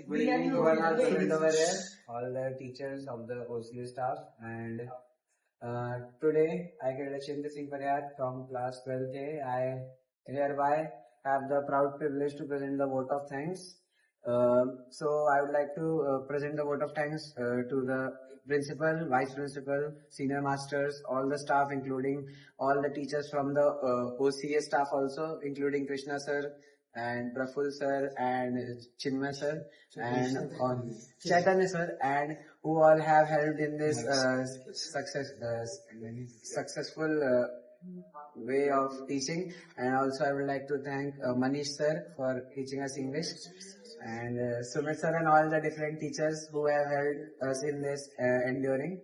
Good evening to all our friends over here, all the teachers of the OCA staff, and today I get Chinta Singh Paryat from class 12A. I hereby have the proud privilege to present the vote of thanks. So I would like to present the vote of thanks to the principal, vice principal, senior masters, all the staff, including all the teachers from the OCA staff also, including Krishna sir and Praful sir and Chinmay sir and Chaitanya sir, and who all have helped in this successful way of teaching. And also I would like to thank Manish sir for teaching us English, and Sumit sir and all the different teachers who have helped us in this enduring.